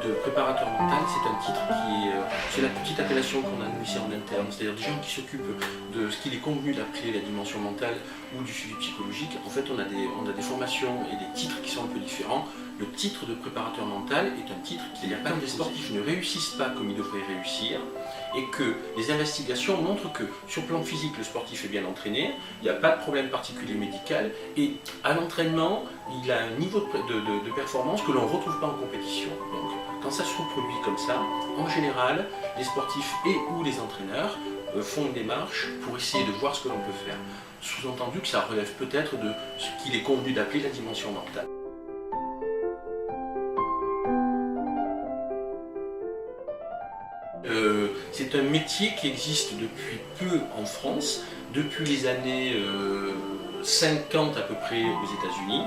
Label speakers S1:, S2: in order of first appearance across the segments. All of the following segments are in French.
S1: De préparateur mental, c'est un titre qui est, c'est la petite appellation qu'on a nous ici en interne, c'est-à-dire des gens qui s'occupent de ce qu'il est convenu d'appeler la dimension mentale ou du suivi psychologique. En fait, on a des formations et des titres qui sont un peu différents. Le titre de préparateur mental est un titre qu'il y a pas des sportifs ne réussissent pas comme ils devraient réussir et que les investigations montrent que sur le plan physique, le sportif est bien entraîné, il n'y a pas de problème particulier médical et à l'entraînement, il a un niveau de performance que l'on ne retrouve pas en compétition. Donc, quand ça se reproduit comme ça, en général, les sportifs et ou les entraîneurs font une démarche pour essayer de voir ce que l'on peut faire. Sous-entendu que ça relève peut-être de ce qu'il est convenu d'appeler la dimension mentale. C'est un métier qui existe depuis peu en France, depuis les années 50 à peu près aux États-Unis.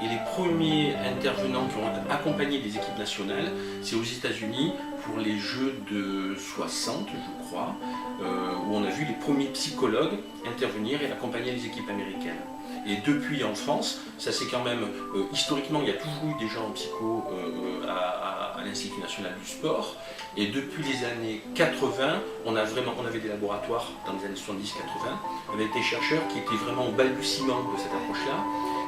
S1: Et les premiers intervenants qui ont accompagné des équipes nationales, c'est aux États-Unis pour les Jeux de 60, je crois, où on a vu les premiers psychologues intervenir et accompagner les équipes américaines. Et depuis en France, ça c'est quand même, historiquement il y a toujours eu des gens en psycho à l'Institut national du sport. Et depuis les années 80, on avait des laboratoires dans les années 70-80 avec des chercheurs qui étaient vraiment au balbutiement de cette approche-là.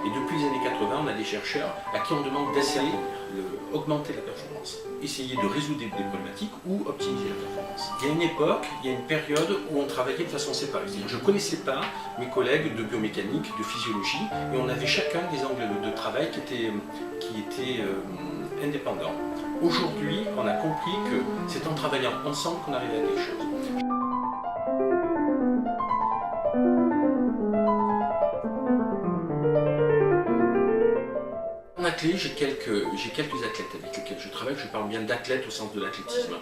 S1: Et depuis les années 80, on a des chercheurs à qui on demande d'essayer augmenter la performance, essayer de résoudre des problématiques ou optimiser la performance. Il y a une époque, il y a une période où on travaillait de façon séparée. Je ne connaissais pas mes collègues de biomécanique, de physiologie, et on avait chacun des angles de travail qui étaient indépendants. Aujourd'hui, on a compris que c'est en travaillant ensemble qu'on arrivait à quelque chose. En athlète, j'ai quelques athlètes avec lesquels je travaille, je parle bien d'athlètes au sens de l'athlétisme.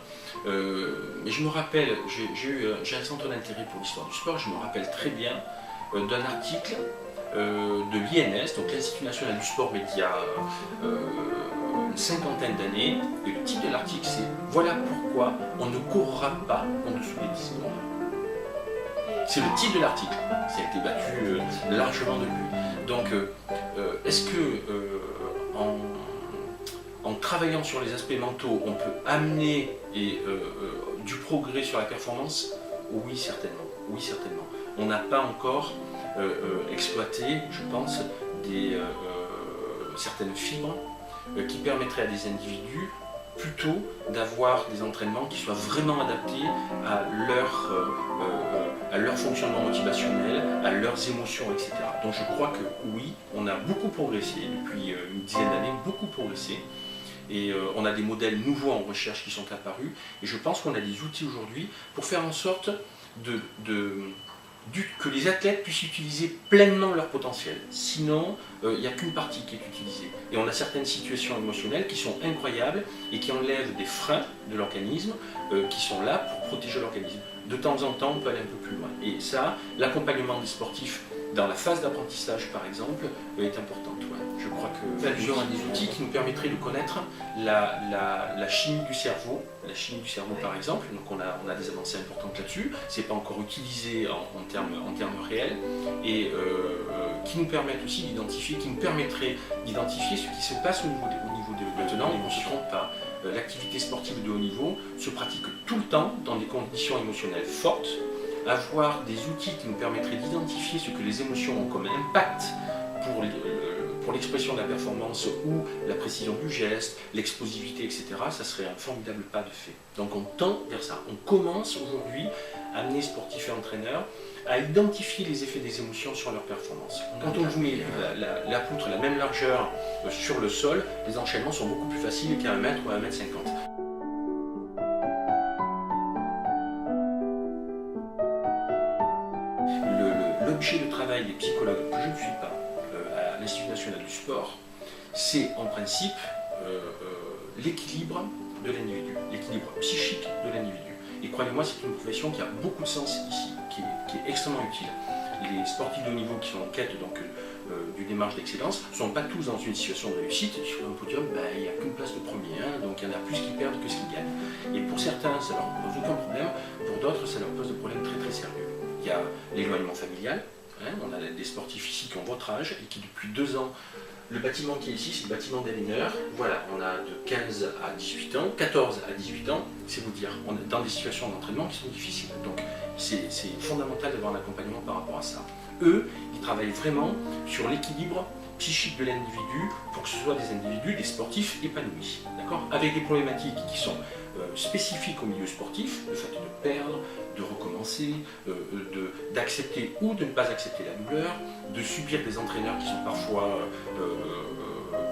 S1: Mais je me rappelle, j'ai un centre d'intérêt pour l'histoire du sport, je me rappelle très bien d'un article de l'INS, donc l'Institut national du sport, mais d'il y a une cinquantaine d'années, et le titre de l'article c'est « Voilà pourquoi on ne courra pas en dessous des 10 secondes ». C'est le titre de l'article, ça a été battu largement depuis. Donc, est-ce que en travaillant sur les aspects mentaux, on peut amener du progrès sur la performance? Oui, certainement. Oui, certainement. On n'a pas encore exploité, je pense, certaines fibres qui permettraient à des individus plutôt d'avoir des entraînements qui soient vraiment adaptés à leur fonctionnement motivationnel, à leurs émotions, etc. Donc je crois que oui, on a beaucoup progressé depuis une dizaine d'années, beaucoup progressé. Et on a des modèles nouveaux en recherche qui sont apparus. Et je pense qu'on a des outils aujourd'hui pour faire en sorte que les athlètes puissent utiliser pleinement leur potentiel. Sinon, il n'y a qu'une partie qui est utilisée. Et on a certaines situations émotionnelles qui sont incroyables et qui enlèvent des freins de l'organisme qui sont là pour protéger l'organisme. De temps en temps, on peut aller un peu plus loin. Et ça, l'accompagnement des sportifs dans la phase d'apprentissage, par exemple, est importante. Ouais. Je crois que l'allusion à des outils qui nous permettraient de connaître la chimie du cerveau, par exemple. Donc on a des avancées importantes là-dessus. C'est pas encore utilisé en termes réels et qui nous permettent aussi d'identifier, qui nous permettraient d'identifier ce qui se passe au niveau de maintenant. Et on ne se trompe pas. L'activité sportive de haut niveau se pratique tout le temps dans des conditions émotionnelles fortes. Avoir des outils qui nous permettraient d'identifier ce que les émotions ont comme impact pour l'expression de la performance ou la précision du geste, l'explosivité, etc., ça serait un formidable pas de fait. Donc on tend vers ça. On commence aujourd'hui à amener sportifs et entraîneurs à identifier les effets des émotions sur leur performance. Quand on vous met la poutre, la même largeur sur le sol, les enchaînements sont beaucoup plus faciles qu'à 1 mètre ou à 1,50 m. L'objet de travail des psychologues, que je ne suis pas, à l'Institut national du sport, c'est en principe l'équilibre de l'individu, l'équilibre psychique de l'individu. Et croyez-moi, c'est une profession qui a beaucoup de sens ici, qui est extrêmement utile. Les sportifs de haut niveau qui sont en quête donc, d'une démarche d'excellence ne sont pas tous dans une situation de réussite. Sur un podium, il n'y a qu'une place de premier, donc il y en a plus qui perdent que ce qui gagnent. Et pour certains, ça leur pose aucun problème, pour d'autres, ça leur pose des problèmes très très sérieux. Il y a l'éloignement familial, on a des sportifs ici qui ont votre âge et qui depuis 2 ans, le bâtiment qui est ici, c'est le bâtiment des mineurs. Voilà, on a de 15 à 18 ans, 14 à 18 ans, c'est vous dire, on est dans des situations d'entraînement qui sont difficiles. Donc c'est fondamental d'avoir un accompagnement par rapport à ça. Eux, ils travaillent vraiment sur l'équilibre psychique de l'individu pour que ce soit des individus, des sportifs épanouis, d'accord, avec des problématiques qui sont spécifiques au milieu sportif, le fait de perdre, de recommencer, d'accepter ou de ne pas accepter la douleur, de subir des entraîneurs qui sont parfois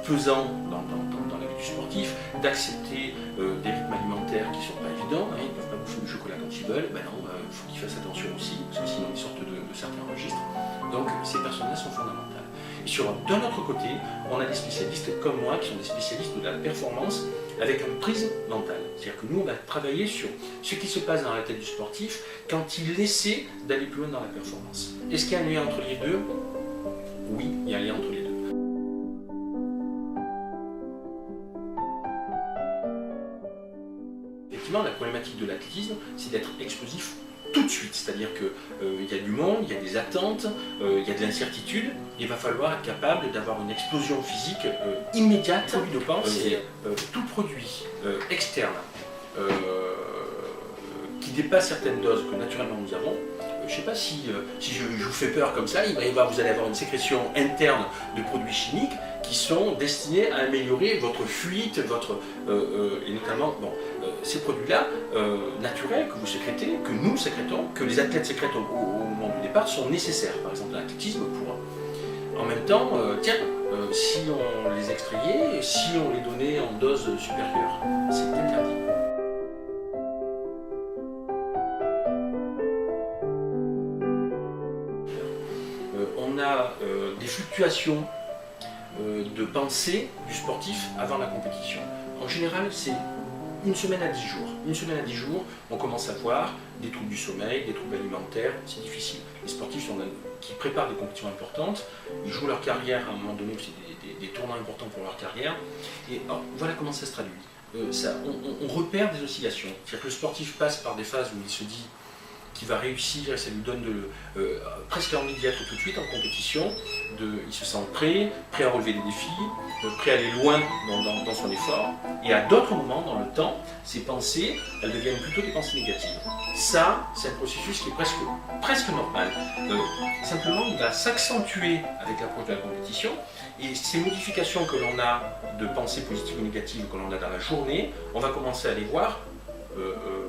S1: pesants dans la vie du sportif, d'accepter des rythmes alimentaires qui ne sont pas évidents, ils ne peuvent pas bouffer du chocolat quand ils veulent, non, il faut qu'ils fassent attention aussi, parce que sinon ils sortent de certains registres. Donc ces personnes-là sont fondamentales. Et d'un autre côté, on a des spécialistes comme moi qui sont des spécialistes de la performance avec un prisme mental. C'est-à-dire que nous, on va travailler sur ce qui se passe dans la tête du sportif quand il essaie d'aller plus loin dans la performance. Est-ce qu'il y a un lien entre les deux? Oui, il y a un lien entre les deux. Effectivement, la problématique de l'athlétisme, c'est d'être explosif tout de suite, c'est-à-dire qu'il y a du monde, il y a des attentes, il y a de l'incertitude, il va falloir être capable d'avoir une explosion physique immédiate. Le produit dopant, c'est tout produit externe qui dépasse certaines doses que naturellement nous avons. Je ne sais pas si je vous fais peur comme ça, vous allez avoir une sécrétion interne de produits chimiques qui sont destinés à améliorer votre fuite, et notamment ces produits-là naturels que vous sécrétez, que nous sécrétons, que les athlètes sécrètent au moment du départ sont nécessaires. Par exemple, l'athlétisme pour en même temps, si on les extrayait, si on les donnait en dose supérieure, c'est interdit. On a des fluctuations de pensée du sportif avant la compétition. En général, c'est 1 semaine à 10 jours. 1 semaine à 10 jours, on commence à voir des troubles du sommeil, des troubles alimentaires, c'est difficile. Les sportifs qui préparent des compétitions importantes, ils jouent leur carrière à un moment donné, c'est des tournants importants pour leur carrière, et voilà comment ça se traduit. On repère des oscillations. C'est-à-dire que le sportif passe par des phases où il se dit qu'il va réussir et ça lui donne presque envie d'y être tout de suite en compétition. Il se sent prêt à relever des défis, prêt à aller loin dans son effort. Et à d'autres moments dans le temps, ces pensées, elles deviennent plutôt des pensées négatives. Ça, c'est un processus qui est presque normal. Simplement, il va s'accentuer avec l'approche de la compétition. Et ces modifications que l'on a de pensées positives ou négatives que l'on a dans la journée, on va commencer à les voir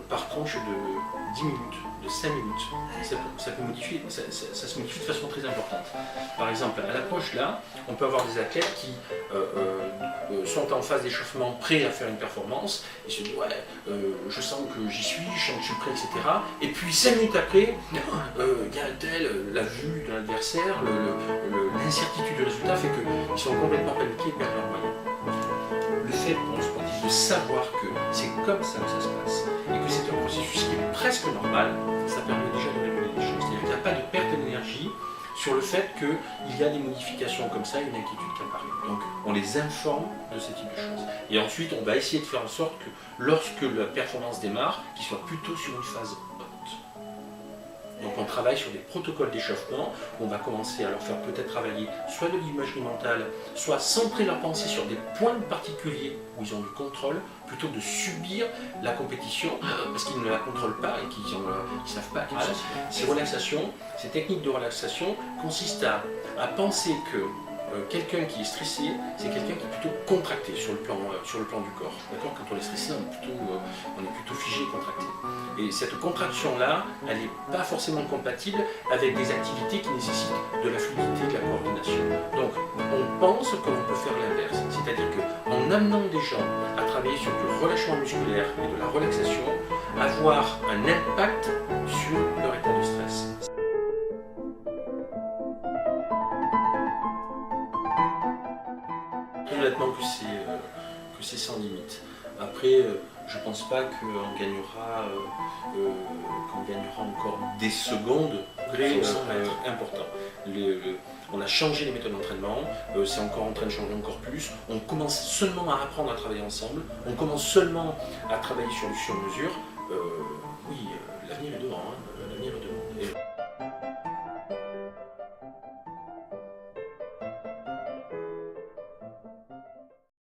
S1: par tranche de 10 minutes, de 5 minutes. Ça se modifie de façon très importante. Par exemple, à l'approche là, on peut avoir des athlètes qui sont en phase d'échauffement, prêts à faire une performance, et se disent je sens que j'y suis, je sens que je suis prêt, etc. Et puis 5 minutes après, il y a la vue de l'adversaire, l'incertitude du résultat fait qu'ils sont complètement paniqués et perdent leurs moyens. Le fait pour le sportif de savoir que c'est comme ça que ça se passe et que c'est un processus qui est presque normal, ça permet déjà de réguler les choses. C'est-à-dire qu'il n'y a pas de perte d'énergie sur le fait qu'il y a des modifications comme ça, une inquiétude qui apparaît. Donc on les informe de ce type de choses. Et ensuite on va essayer de faire en sorte que lorsque la performance démarre, qu'il soit plutôt sur une phase haute. Donc on travaille sur des protocoles d'échauffement, où on va commencer à leur faire peut-être travailler soit de l'imagerie mentale, soit centrer leur pensée sur des points particuliers où ils ont du contrôle, plutôt que de subir la compétition parce qu'ils ne la contrôlent pas et qu'ils ne savent pas quelque chose. Ces relaxations, ces techniques de relaxation consistent à penser que quelqu'un qui est stressé, c'est quelqu'un qui est plutôt contracté sur le plan du corps. D'accord ? Quand on est stressé, on est plutôt figé et contracté. Et cette contraction-là, elle n'est pas forcément compatible avec des activités qui nécessitent de la fluidité, de la coordination. Donc, on pense que l'on peut faire l'inverse. C'est-à-dire qu'en amenant des gens à travailler sur du relâchement musculaire et de la relaxation, avoir un impact sur leur état de stress. Honnêtement que c'est sans limite. Après, je ne pense pas qu'on gagnera encore des secondes important. on a changé les méthodes d'entraînement, c'est encore en train de changer encore plus, on commence seulement à apprendre à travailler ensemble, on commence seulement à travailler sur du sur-mesure. Oui, l'avenir est devant, hein, l'avenir est devant.